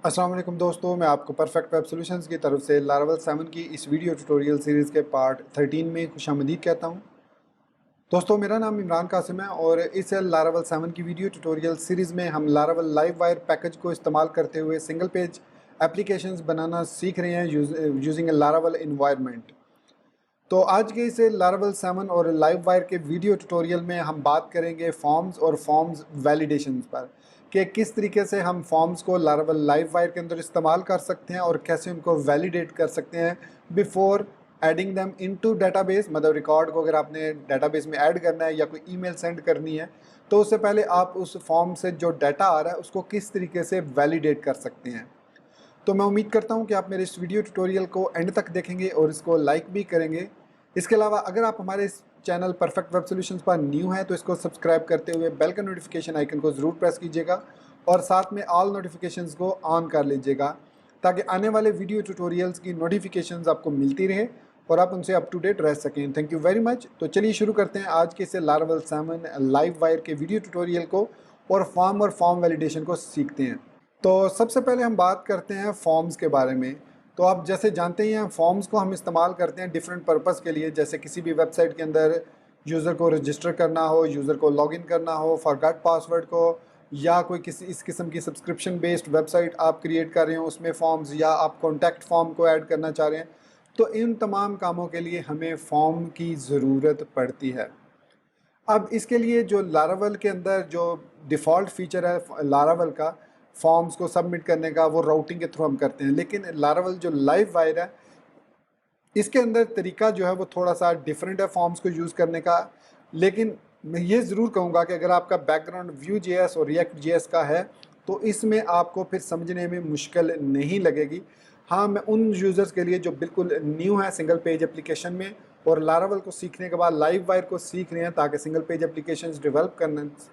अस्सलाम वालेकुम दोस्तों, मैं आपको परफेक्ट वेब सॉल्यूशंस की तरफ से लारावल 7 की इस वीडियो ट्यूटोरियल सीरीज़ के पार्ट 13 में खुशामदीद कहता हूं। दोस्तों, मेरा नाम इमरान कासिम है और इस लारावल 7 की वीडियो ट्यूटोरियल सीरीज़ में हम लारावल लाइव वायर पैकेज को इस्तेमाल करते हुए सिंगल पेज एप्लीकेशंस बनाना सीख रहे हैं यूजिंग ए लारावल इन्वायरमेंट। तो आज के इस लारावल 7 और लाइव वायर के वीडियो ट्यूटोरियल में हम बात करेंगे फॉर्म्स और फॉर्म्स वैलिडेशंस पर कि किस तरीके से हम फॉर्म्स को लारावल लाइव वायर के अंदर इस्तेमाल कर सकते हैं और कैसे उनको वैलिडेट कर सकते हैं before adding them into database. मतलब रिकॉर्ड को अगर आपने डेटाबेस में ऐड करना है या कोई ईमेल सेंड करनी है तो उससे पहले आप उस फॉर्म से जो डाटा आ रहा है उसको किस तरीके से वैलिडेट कर सकते हैं। तो मैं उम्मीद करता हूं कि आप मेरे इस वीडियो ट्यूटोरियल को एंड तक देखेंगे और इसको लाइक भी करेंगे। इसके अलावा अगर आप हमारे इस चैनल परफेक्ट वेब सॉल्यूशंस पर न्यू हैं तो इसको सब्सक्राइब करते हुए बेल का नोटिफिकेशन आइकन को ज़रूर प्रेस कीजिएगा और साथ में ऑल नोटिफिकेशंस को ऑन कर लीजिएगा ताकि आने वाले वीडियो ट्यूटोरियल्स की नोटिफिकेशंस आपको मिलती रहे और आप उनसे अप टू डेट रह सकें। Thank you very much. तो चलिए शुरू करते हैं आज के इसे लारावल 7 लाइव वायर के वीडियो ट्यूटोरियल को और फॉर्म वैलिडेशन को सीखते हैं। तो सबसे पहले हम बात करते हैं फॉर्म्स के बारे में। तो आप जैसे जानते ही हैं फॉर्म्स को हम इस्तेमाल करते हैं डिफरेंट पर्पस के लिए, जैसे किसी भी वेबसाइट के अंदर यूज़र को रजिस्टर करना हो, यूज़र को लॉगिन करना हो, फॉरगॉट पासवर्ड को, या कोई किसी इस किस्म की सब्सक्रिप्शन बेस्ड वेबसाइट आप क्रिएट कर रहे हो उसमें फॉर्म्स, या आप कॉन्टैक्ट फॉर्म को ऐड करना चाह रहे हैं। तो इन तमाम कामों के लिए हमें फॉर्म की ज़रूरत पड़ती है। अब इसके लिए जो लारावल के अंदर जो डिफ़ॉल्ट फ़ीचर है लारावल का फॉर्म्स को सबमिट करने का, वो राउटिंग के थ्रू हम करते हैं। लेकिन लारावल जो लाइव वायर है इसके अंदर तरीका जो है वो थोड़ा सा डिफरेंट है फॉर्म्स को यूज़ करने का। लेकिन मैं ये ज़रूर कहूँगा कि अगर आपका बैकग्राउंड व्यू जेएस और रिएक्ट जेएस का है तो इसमें आपको फिर समझने में मुश्किल नहीं लगेगी। हाँ, मैं उन यूज़र्स के लिए जो बिल्कुल न्यू है सिंगल पेज एप्लीकेशन में और लारावल को सीखने के बाद लाइव वायर को सीख रहे हैं ताकि सिंगल पेज एप्लीकेशंस डेवलप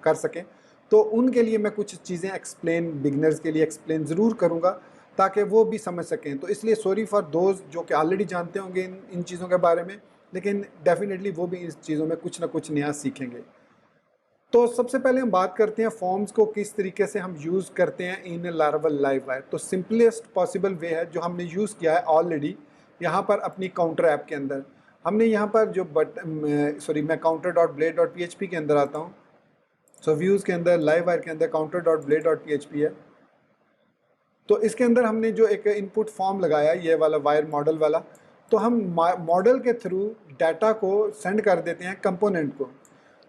कर सकें, तो उनके लिए मैं कुछ चीज़ें एक्सप्लेन, बिगनर्स के लिए एक्सप्लेन ज़रूर करूँगा ताकि वो भी समझ सकें। तो इसलिए सॉरी फॉर दोज जो कि ऑलरेडी जानते होंगे इन चीज़ों के बारे में, लेकिन डेफिनेटली वो भी इस चीज़ों में कुछ ना कुछ नया सीखेंगे। तो सबसे पहले हम बात करते हैं फॉर्म्स को किस तरीके से हम यूज़ करते हैं इन लारावल लाइव वायर। तो सिंपलेस्ट पॉसिबल वे है जो हमने यूज़ किया है ऑलरेडी यहाँ पर अपनी काउंटर ऐप के अंदर। हमने यहाँ पर जो मैं counter.blade.php के अंदर आता हूँ। सो व्यूज़ के अंदर लाइव वायर के अंदर counter.blade.php है। तो इसके अंदर हमने जो एक इनपुट फॉर्म लगाया ये वाला वायर मॉडल वाला, तो हम मॉडल के थ्रू डाटा को सेंड कर देते हैं कंपोनेंट को।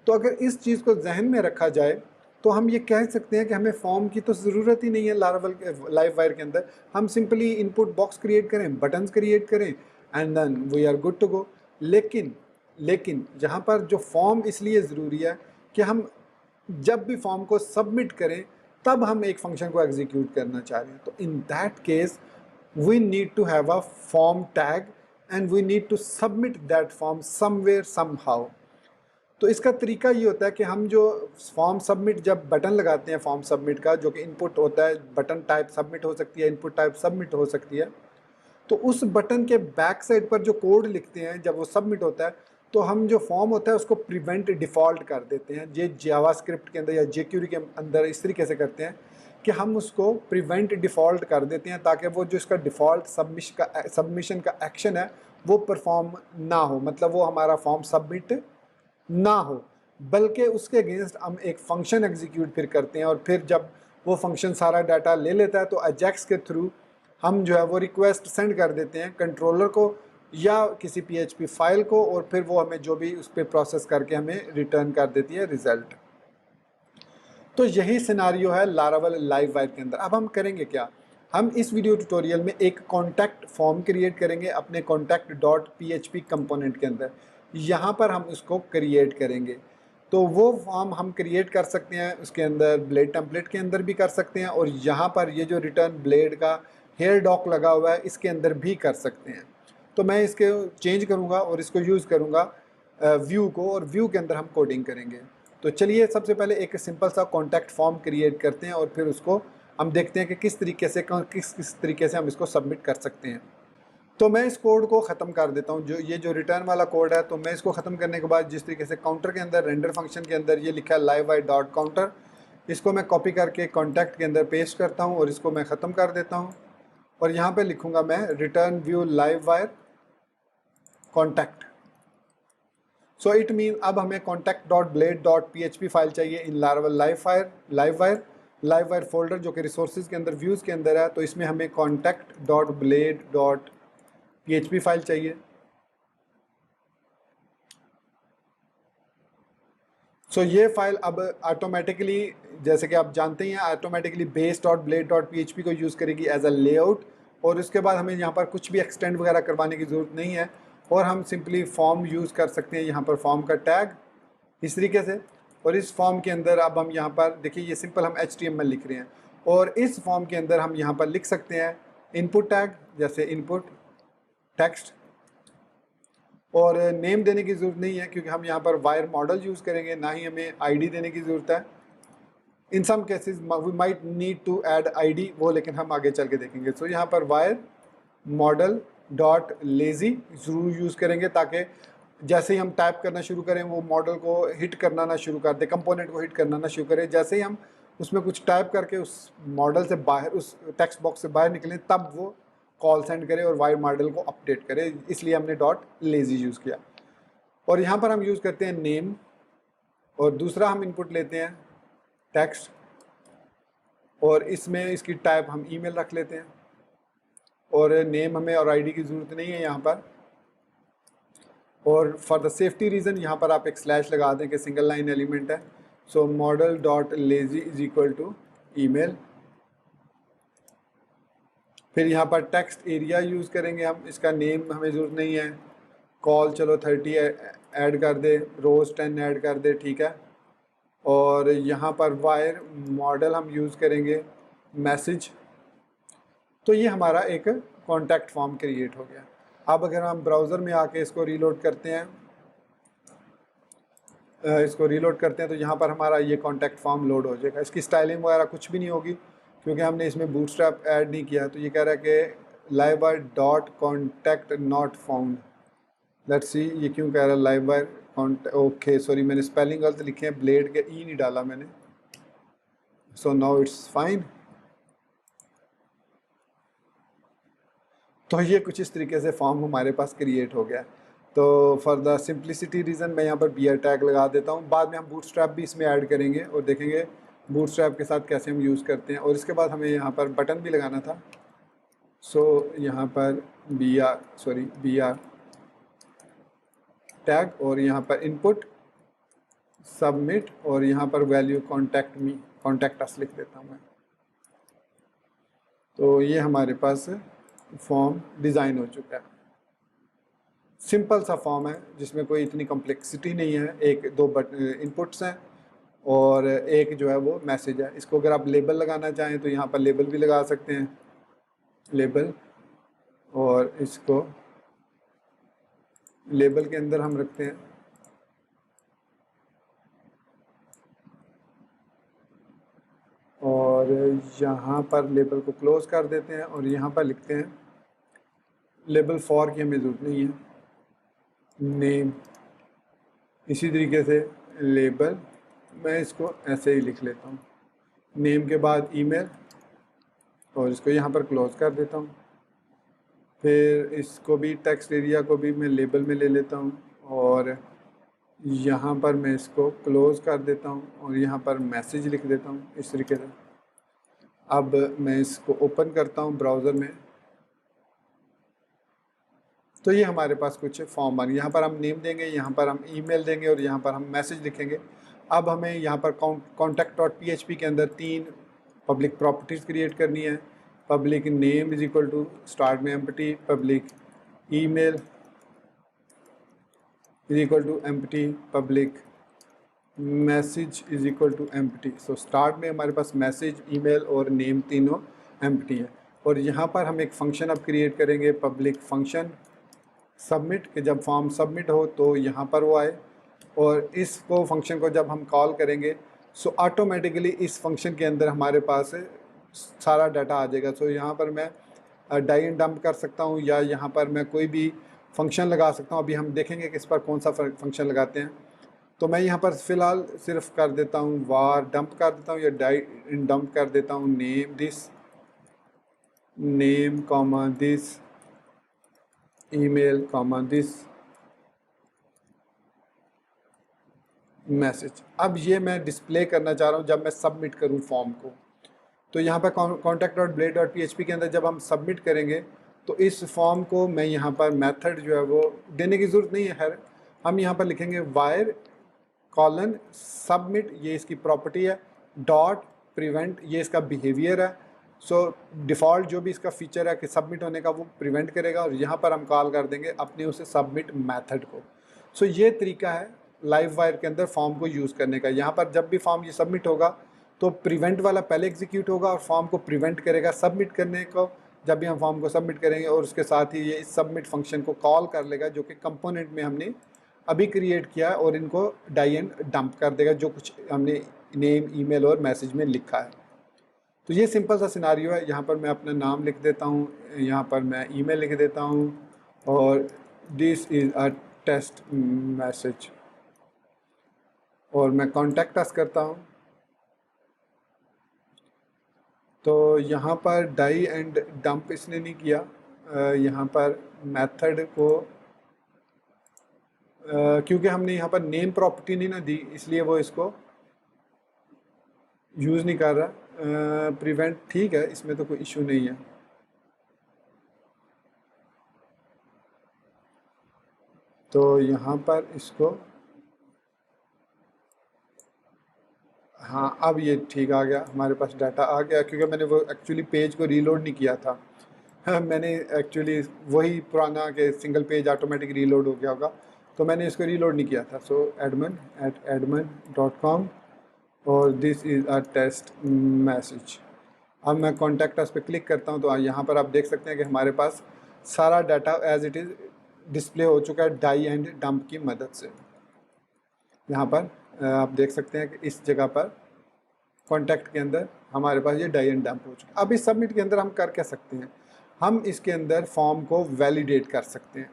तो अगर इस चीज़ को जहन में रखा जाए तो हम ये कह सकते हैं कि हमें फॉर्म की तो ज़रूरत ही नहीं है लारावल लाइव वायर के अंदर। हम सिंपली इनपुट बॉक्स क्रिएट करें, बटन्स क्रिएट करें and then we are good to go. लेकिन लेकिन यहाँ पर जो फॉर्म इसलिए ज़रूरी है कि हम जब भी फॉर्म को सबमिट करें तब हम एक फंक्शन को एग्जीक्यूट करना चाह रहे हैं। तो in that case we need to have a form tag and we need to submit that form somewhere somehow. तो इसका तरीका ये होता है कि हम जो फॉर्म सबमिट जब बटन लगाते हैं फॉर्म सबमिट का, जो कि इनपुट होता है, बटन टाइप सबमिट हो सकती है, इनपुट टाइप सबमिट हो सकती है, तो उस बटन के बैक साइड पर जो कोड लिखते हैं जब वो सबमिट होता है तो हम जो फॉर्म होता है उसको प्रिवेंट डिफ़ॉल्ट कर देते हैं। ये जावास्क्रिप्ट के अंदर या जेक्यूरी के अंदर इस तरीके से करते हैं कि हम उसको प्रिवेंट डिफ़ॉल्ट कर देते हैं ताकि वो जो इसका डिफ़ॉल्ट सबमिशन का एक्शन है वो परफॉर्म ना हो, मतलब वो हमारा फॉर्म सबमिट ना हो, बल्कि उसके अगेंस्ट हम एक फ़ंक्शन एग्जीक्यूट फिर करते हैं और फिर जब वो फंक्शन सारा डाटा ले लेता है तो अजैक्स के थ्रू हम जो है वो रिक्वेस्ट सेंड कर देते हैं कंट्रोलर को या किसी पीएचपी फाइल को, और फिर वो हमें जो भी उस पर प्रोसेस करके हमें रिटर्न कर देती है रिज़ल्ट। तो यही सिनारियो है लारावल लाइव वायर के अंदर। अब हम करेंगे क्या, हम इस वीडियो ट्यूटोरियल में एक कॉन्टैक्ट फॉर्म क्रिएट करेंगे अपने कॉन्टैक्ट डॉट पी कंपोनेंट के अंदर। यहाँ पर हम उसको क्रिएट करेंगे। तो वो फॉर्म हम क्रिएट कर सकते हैं उसके अंदर ब्लेड टेम्पलेट के अंदर भी कर सकते हैं, और यहाँ पर ये जो रिटर्न ब्लेड का हेयर डॉक लगा हुआ है इसके अंदर भी कर सकते हैं। तो मैं इसके चेंज करूँगा और इसको यूज़ करूँगा व्यू को, और व्यू के अंदर हम कोडिंग करेंगे। तो चलिए सबसे पहले एक सिंपल सा कॉन्टैक्ट फॉर्म क्रिएट करते हैं और फिर उसको हम देखते हैं कि किस तरीके से हम इसको सबमिट कर सकते हैं। तो मैं इस कोड को ख़त्म कर देता हूँ, जो रिटर्न वाला कोड है। तो मैं इसको ख़त्म करने के बाद जिस तरीके से काउंटर के अंदर रेंडर फंक्शन के अंदर ये लिखा है live_काउंटर, इसको मैं कॉपी करके कॉन्टैक्ट के अंदर पेस्ट करता हूँ और इसको मैं ख़त्म कर देता हूँ और यहाँ पे लिखूँगा मैं return view live wire contact. So it mean अब हमें contact.blade.php फाइल चाहिए इन लारावेल लाइव वायर फोल्डर जो कि रिसोर्सेज के अंदर व्यूज़ के अंदर है, तो इसमें हमें contact.blade.php फाइल चाहिए। सो ये फाइल अब ऑटोमेटिकली, जैसे कि आप जानते ही हैं, ऑटोमेटिकली base.blade.php को यूज़ करेगी एज अ लेआउट और उसके बाद हमें यहाँ पर कुछ भी एक्सटेंड वगैरह करवाने की ज़रूरत नहीं है और हम सिंपली फॉर्म यूज़ कर सकते हैं, यहाँ पर फॉर्म का टैग इस तरीके से। और इस फॉर्म के अंदर अब हम यहाँ पर देखिए ये सिंपल हम HTML लिख रहे हैं और इस फॉर्म के अंदर हम यहाँ पर लिख सकते हैं इनपुट टैग, जैसे इनपुट टेक्स्ट, और नेम देने की ज़रूरत नहीं है क्योंकि हम यहाँ पर वायर मॉडल यूज़ करेंगे, ना ही हमें आईडी देने की ज़रूरत है। In some cases we might need to add ID, वो लेकिन हम आगे चल के देखेंगे। सो यहाँ पर वायर मॉडल डॉट लेज़ी ज़रूर यूज़ करेंगे ताकि जैसे ही हम टाइप करना शुरू करें वो मॉडल को हिट करना ना शुरू कर दे, कंपोनेंट को हिट करना ना शुरू करें। जैसे ही हम उसमें कुछ टाइप करके उस मॉडल से बाहर, उस टेक्स्ट बॉक्स से बाहर निकलें, तब वो कॉल सेंड करे और वायर मॉडल को अपडेट करे, इसलिए हमने डॉट लेज़ी यूज़ किया। और यहाँ पर हम यूज़ करते हैं नेम और दूसरा हम इनपुट लेते हैं टेक्स्ट और इसमें इसकी टाइप हम ईमेल रख लेते हैं और नेम हमें और आईडी की ज़रूरत नहीं है यहाँ पर। और फॉर द सेफ्टी रीज़न यहाँ पर आप एक स्लैश लगा दें कि सिंगल लाइन एलिमेंट है। So model dot lazy is equal to email. फिर यहाँ पर टेक्स्ट एरिया यूज़ करेंगे हम, इसका नेम हमें ज़रूरत नहीं है। कॉल चलो 30 ऐड कर दे, रोज़ 10 ऐड कर दे, ठीक है। और यहाँ पर वायर मॉडल हम यूज़ करेंगे मैसेज। तो ये हमारा एक कॉन्टैक्ट फॉर्म क्रिएट हो गया। अब अगर हम ब्राउज़र में आके इसको रीलोड करते हैं, तो यहाँ पर हमारा ये कॉन्टैक्ट फॉर्म लोड हो जाएगा। इसकी स्टाइलिंग वगैरह कुछ भी नहीं होगी क्योंकि हमने इसमें बूटस्ट्रैप ऐड नहीं किया। तो ये कह रहा है कि live wire dot contact not found. Let's see ये क्यों कह रहा है live wire contact. Okay sorry, मैंने स्पेलिंग गलत लिखे हैं, ब्लेड के ई नहीं डाला मैंने। So now it's fine. तो ये कुछ इस तरीके से फॉर्म हमारे पास क्रिएट हो गया। तो फॉर द सिंप्लिसिटी रीज़न मैं यहाँ पर BR टैग लगा देता हूँ। बाद में हम बूटस्ट्रैप भी इसमें ऐड करेंगे और देखेंगे बूटस्ट्रैप के साथ कैसे हम यूज़ करते हैं। और इसके बाद हमें यहाँ पर बटन भी लगाना था। सो यहाँ पर BR टैग और यहाँ पर इनपुट सबमिट और यहाँ पर वैल्यू कॉन्टैक्ट अस लिख देता हूँ मैं। तो ये हमारे पास फॉर्म डिज़ाइन हो चुका है। सिंपल सा फॉर्म है जिसमें कोई इतनी कॉम्प्लेक्सिटी नहीं है। एक दो इनपुट्स हैं और एक जो है वो मैसेज है। इसको अगर आप लेबल लगाना चाहें तो यहाँ पर लेबल भी लगा सकते हैं, लेबल, और इसको लेबल के अंदर हम रखते हैं और यहाँ पर लेबल को क्लोज कर देते हैं और यहाँ पर लिखते हैं लेबल फॉर की हमें ज़रूरत नहीं है, नेम। इसी तरीके से लेबल मैं इसको ऐसे ही लिख लेता हूँ, नेम के बाद ईमेल, और इसको यहाँ पर क्लोज कर देता हूँ। फिर इसको भी टेक्स्ट एरिया को भी मैं लेबल में ले लेता हूँ और यहाँ पर मैं इसको क्लोज कर देता हूँ और यहाँ पर मैसेज लिख देता हूँ इस तरीके से। अब मैं इसको ओपन करता हूँ ब्राउज़र में, तो ये हमारे पास कुछ फॉर्म बन। यहाँ पर हम नेम देंगे, यहाँ पर हम ईमेल देंगे और यहाँ पर हम मैसेज लिखेंगे। अब हमें यहाँ पर contact.php के अंदर 3 पब्लिक प्रॉपर्टीज़ क्रिएट करनी है। Public name is equal to start में empty, public email is equal to empty, public message is equal to empty. So start में हमारे पास मैसेज, ईमेल और नेम तीनों एम्प्टी है। और यहाँ पर हम एक फंक्शन अब क्रिएट करेंगे, पब्लिक फंक्शन सबमिट, कि जब फॉर्म सबमिट हो तो यहाँ पर वो आए। और इसको फंक्शन को जब हम कॉल करेंगे सो ऑटोमेटिकली इस फंक्शन के अंदर हमारे पास सारा डाटा आ जाएगा। सो यहाँ पर मैं डाई एंड डंप कर सकता हूँ या यहाँ पर मैं कोई भी फंक्शन लगा सकता हूँ। अभी हम देखेंगे कि इस पर कौन सा फंक्शन लगाते हैं। तो मैं यहाँ पर फ़िलहाल सिर्फ कर देता हूँ वार डंप कर देता हूँ या डाई इन डंप कर देता हूँ name this name comma this email comma this message. अब ये मैं डिस्प्ले करना चाह रहा हूँ जब मैं सबमिट करूँ फॉर्म को। तो यहाँ पर contact.blade.php के अंदर जब हम सबमिट करेंगे तो इस फॉर्म को मैं यहाँ पर मेथड जो है वो देने की ज़रूरत नहीं है। खैर हम यहाँ पर लिखेंगे वायर कॉलन सबमिट, ये इसकी प्रॉपर्टी है, डॉट प्रिवेंट ये इसका बिहेवियर है। सो डिफ़ॉल्ट जो भी इसका फीचर है कि सबमिट होने का वो प्रिवेंट करेगा, और यहाँ पर हम कॉल कर देंगे अपने उसे सबमिट मेथड को। सो ये तरीका है लाइव वायर के अंदर फॉर्म को यूज़ करने का। यहाँ पर जब भी फॉर्म ये सबमिट होगा तो प्रिवेंट वाला पहले एग्जीक्यूट होगा और फॉर्म को प्रिवेंट करेगा सबमिट करने को जब भी हम फॉर्म को सबमिट करेंगे, और उसके साथ ही ये इस सबमिट फंक्शन को कॉल कर लेगा जो कि कंपोनेंट में हमने अभी क्रिएट किया है, और इनको डाई एंड डंप कर देगा जो कुछ हमने नेम ईमेल और मैसेज में लिखा है। तो ये सिंपल सा सिनारियो है। यहाँ पर मैं अपना नाम लिख देता हूँ, यहाँ पर मैं ईमेल लिख देता हूँ, और this is a test message, और मैं कॉन्टैक्ट अस करता हूँ। तो यहाँ पर डाई एंड डंप इसने नहीं किया, यहाँ पर मेथड को क्योंकि हमने यहाँ पर नेम प्रॉपर्टी नहीं ना दी इसलिए वो इसको यूज़ नहीं कर रहा। प्रिवेंट ठीक है, इसमें तो कोई इशू नहीं है। तो यहाँ पर इसको हाँ अब ये ठीक आ गया, हमारे पास डाटा आ गया, क्योंकि मैंने वो एक्चुअली पेज को रीलोड नहीं किया था। मैंने एक्चुअली वही पुराना के सिंगल पेज ऑटोमेटिक रीलोड हो गया होगा, तो मैंने इसको रीलोड नहीं किया था। सो admin@admin.com और this is a test message. अब मैं कॉन्टैक्ट अस पे क्लिक करता हूँ तो यहाँ पर आप देख सकते हैं कि हमारे पास सारा data as it is display हो चुका है डाई एंड डंप की मदद से। यहाँ पर आप देख सकते हैं कि इस जगह पर कॉन्टैक्ट के अंदर हमारे पास ये डाई एंड डंप हो चुका है। अब इस सबमिट के अंदर हम कर क्या सकते हैं, हम इसके अंदर फॉर्म को वैलिडेट कर सकते हैं।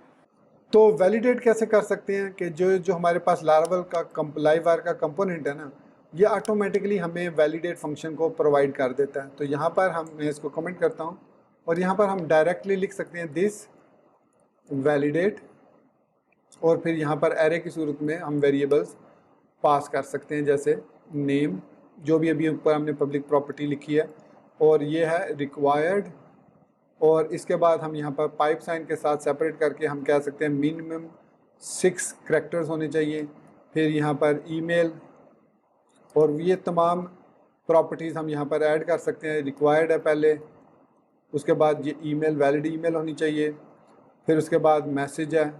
तो वैलिडेट कैसे कर सकते हैं कि जो हमारे पास लारावल का लाइव वायर का कंपोनेंट है ना, ये ऑटोमेटिकली हमें वैलिडेट फंक्शन को प्रोवाइड कर देता है। तो यहाँ पर मैं इसको कमेंट करता हूँ, और यहाँ पर हम डायरेक्टली लिख सकते हैं दिस वैलिडेट, और फिर यहाँ पर एरे की सूरत में हम वेरिएबल्स पास कर सकते हैं, जैसे नेम जो भी अभी ऊपर हमने पब्लिक प्रॉपर्टी लिखी है, और ये है रिक्वायर्ड, और इसके बाद हम यहाँ पर पाइप साइन के साथ सेपरेट करके हम कह सकते हैं मिनिमम 6 करैक्टर्स होने चाहिए। फिर यहाँ पर ईमेल, और ये तमाम प्रॉपर्टीज़ हम यहाँ पर ऐड कर सकते हैं। रिक्वायर्ड है पहले, उसके बाद ये ईमेल वैलिड ईमेल होनी चाहिए, फिर उसके बाद मैसेज है,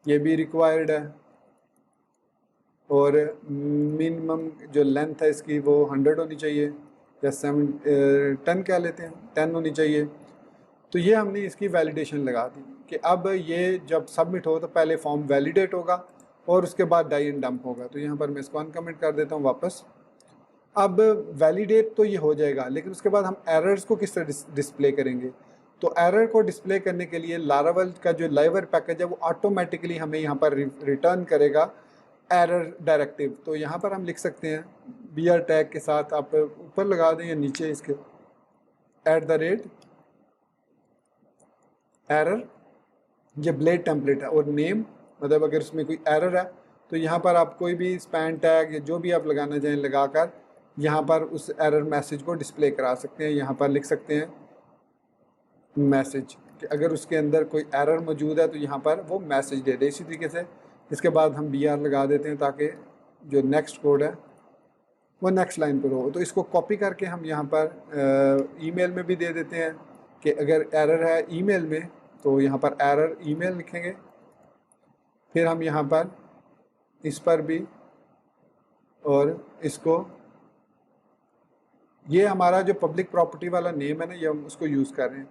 ये भी रिक्वायर्ड है, और मिनिमम जो लेंथ है इसकी वो 100 होनी चाहिए, या 10 कह लेते हैं, 10 होनी चाहिए। तो ये हमने इसकी वैलिडेशन लगा दी कि अब ये जब सबमिट हो तो पहले फॉर्म वैलिडेट होगा और उसके बाद डाई एंड डंप होगा। तो यहाँ पर मैं इसको अनकमेंट कर देता हूँ वापस। अब वैलिडेट तो ये हो जाएगा, लेकिन उसके बाद हम एरर्स को किस तरह डिस्प्ले करेंगे। तो एरर को डिस्प्ले करने के लिए लारावल का जो लाइवर पैकेज है वो ऑटोमेटिकली हमें यहाँ पर रिटर्न करेगा एरर डायरेक्टिव। तो यहाँ पर हम लिख सकते हैं BR टैग के साथ, आप ऊपर लगा दें या नीचे इसके, @ एरर, ये ब्लेड टेम्पलेट है, और नेम मतलब अगर उसमें कोई एरर है तो यहाँ पर आप कोई भी स्पैन टैग या जो भी आप लगाना चाहें लगाकर यहाँ पर उस एरर मैसेज को डिस्प्ले करा सकते हैं। यहाँ पर लिख सकते हैं मैसेज कि अगर उसके अंदर कोई एरर मौजूद है तो यहाँ पर वो मैसेज दे दे। इसी तरीके से इसके बाद हम BR लगा देते हैं ताकि जो नेक्स्ट कोड है वो नेक्स्ट लाइन पर हो। तो इसको कॉपी करके हम यहाँ पर ईमेल में भी दे देते हैं कि अगर एरर है ईमेल में तो यहाँ पर एरर ईमेल लिखेंगे, फिर हम यहाँ पर इस पर भी, और इसको ये हमारा जो पब्लिक प्रॉपर्टी वाला नेम है ना, ये हम उसको यूज़ कर रहे हैं।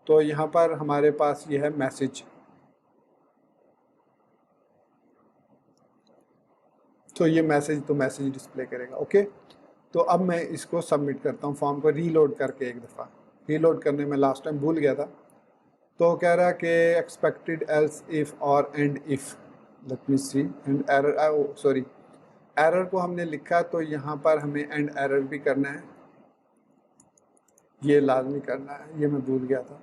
तो यहाँ पर हमारे पास ये है मैसेज, तो ये मैसेज डिस्प्ले करेगा। ओके, तो अब मैं इसको सबमिट करता हूँ फॉर्म को रीलोड करके। एक दफ़ा रीलोड करने में लास्ट टाइम भूल गया था। तो कह रहा है कि एक्सपेक्टेड एल्स इफ़ और end if, let me see and error, sorry error को हमने लिखा तो यहाँ पर हमें एंड एरर भी करना है, ये लाजमी करना है, ये मैं भूल गया था।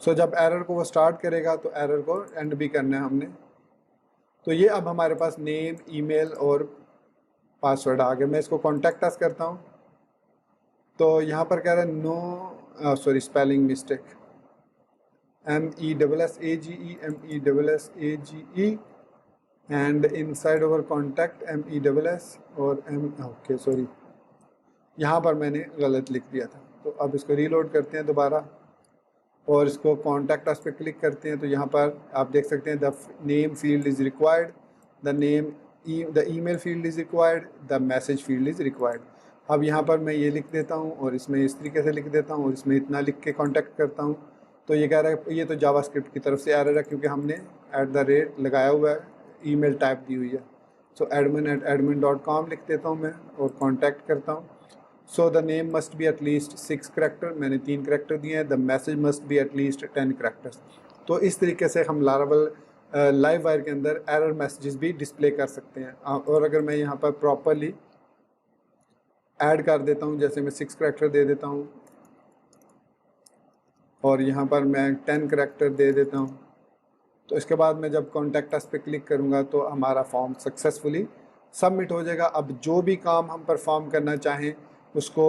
सो जब एरर को वो स्टार्ट करेगा तो एरर को एंड भी करना है हमने। तो ये अब हमारे पास नेम, ईमेल और पासवर्ड आ गया। मैं इसको कॉन्टैक्ट अस करता हूँ तो यहाँ पर कह रहा है no, sorry spelling mistake, MESSAGE and inside over contact MESS और ओके सॉरी, यहाँ पर मैंने गलत लिख दिया था। तो अब इसको रीलोड करते हैं दोबारा और इसको कॉन्टैक्ट अस पे क्लिक करते हैं तो यहाँ पर आप देख सकते हैं the name field is required, the email field is required, the message field is required. अब यहाँ पर मैं ये लिख देता हूँ और इसमें इस तरीके से लिख देता हूँ और इसमें इतना लिख के कॉन्टैक्ट करता हूँ। तो ये कह रहा है ये तो जावास्क्रिप्ट की तरफ से एरर है क्योंकि हमने @ लगाया हुआ है, ईमेल टाइप दी हुई है। सो admin@admin.com लिख देता हूँ मैं और कॉन्टैक्ट करता हूँ। So the name must be at least 6 character, मैंने 3 करैक्टर दिए हैं। The message must be at least 10 characters. तो इस तरीके से हम लारावल लाइव वायर के अंदर एरर मैसेजेस भी डिस्प्ले कर सकते हैं। और अगर मैं यहाँ पर प्रॉपरली ऐड कर देता हूँ, जैसे मैं 6 करैक्टर दे देता हूँ और यहाँ पर मैं 10 करैक्टर दे देता हूँ, तो इसके बाद मैं जब कॉन्टैक्ट अस पे क्लिक करूँगा तो हमारा फॉर्म सक्सेसफुली सबमिट हो जाएगा। अब जो भी काम हम परफॉर्म करना चाहें, उसको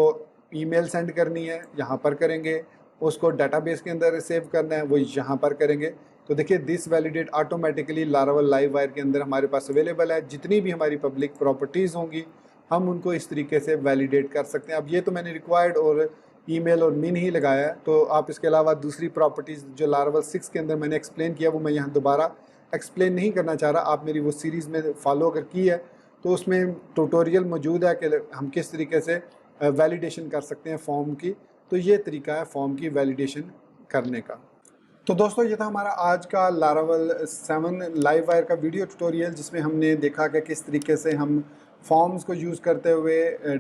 ईमेल सेंड करनी है यहाँ पर करेंगे, उसको डेटाबेस के अंदर सेव करना है वो यहाँ पर करेंगे। तो देखिए this validate automatically Laravel Livewire के अंदर हमारे पास अवेलेबल है। जितनी भी हमारी पब्लिक प्रॉपर्टीज़ होंगी हम उनको इस तरीके से वैलिडेट कर सकते हैं। अब ये तो मैंने रिक्वायर्ड और ईमेल और मिन ही लगाया है, तो आप इसके अलावा दूसरी प्रॉपर्टीज़ जो लारावल 6 के अंदर मैंने एक्सप्लेन किया वो मैं यहाँ दोबारा एक्सप्लेन नहीं करना चाह रहा। आप मेरी वो सीरीज़ में फॉलो अगर की है तो उसमें ट्यूटोरियल मौजूद है कि हम किस तरीके से वैलिडेशन कर सकते हैं फॉर्म की। तो ये तरीका है फॉर्म की वैलिडेशन करने का। तो दोस्तों ये था हमारा आज का लारावल 7 लाइव वायर का वीडियो ट्यूटोरियल, जिसमें हमने देखा कि किस तरीके से हम फॉर्म्स को यूज़ करते हुए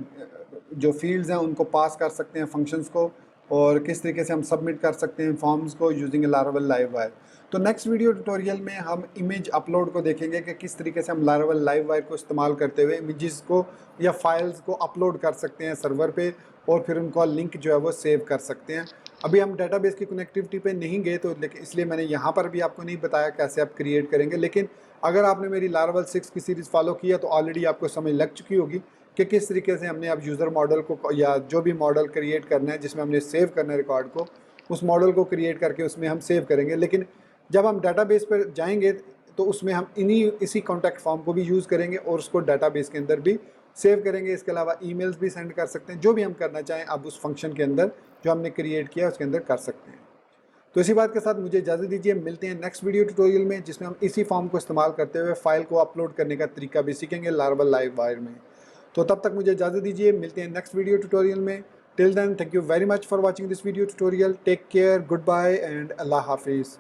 जो फील्ड्स हैं उनको पास कर सकते हैं फंक्शंस को, और किस तरीके से हम सबमिट कर सकते हैं फॉर्म्स को यूजिंग लारावल लाइव वायर। तो नेक्स्ट वीडियो ट्यूटोरियल में हम इमेज अपलोड को देखेंगे कि किस तरीके से हम लारावल लाइव वायर को इस्तेमाल करते हुए इमेजेस को या फाइल्स को अपलोड कर सकते हैं सर्वर पे और फिर उनका लिंक जो है वो सेव कर सकते हैं। अभी हम डेटाबेस की कनेक्टिविटी पे नहीं गए तो इसलिए मैंने यहाँ पर भी आपको नहीं बताया कैसे आप क्रिएट करेंगे, लेकिन अगर आपने मेरी लारावल 6 की सीरीज़ फॉलो की है तो ऑलरेडी आपको समझ लग चुकी होगी कि किस तरीके से हमने अब यूज़र मॉडल को या जो भी मॉडल क्रिएट करना है जिसमें हमने सेव करना है रिकॉर्ड को, उस मॉडल को क्रिएट करके उसमें हम सेव करेंगे। लेकिन जब हम डाटाबेस पर जाएंगे तो उसमें हम इसी कॉन्टैक्ट फॉर्म को भी यूज़ करेंगे और उसको डाटाबेस के अंदर भी सेव करेंगे। इसके अलावा ईमेल्स भी सेंड कर सकते हैं, जो भी हम करना चाहें अब उस फंक्शन के अंदर जो हमने क्रिएट किया उसके अंदर कर सकते हैं। तो इसी बात के साथ मुझे इजाज़त दीजिए, मिलते हैं नेक्स्ट वीडियो ट्यूटोरियल में जिसमें हम इसी फॉर्म को इस्तेमाल करते हुए फाइल को अपलोड करने का तरीका भी सीखेंगे लारावल लाइव वायर में। तो तब तक मुझे इजाज़त दीजिए, मिलते हैं नेक्स्ट वीडियो ट्यूटोरियल में। Till then thank you very much for watching this video tutorial. Take care, goodbye and अल्लाह हाफिज़।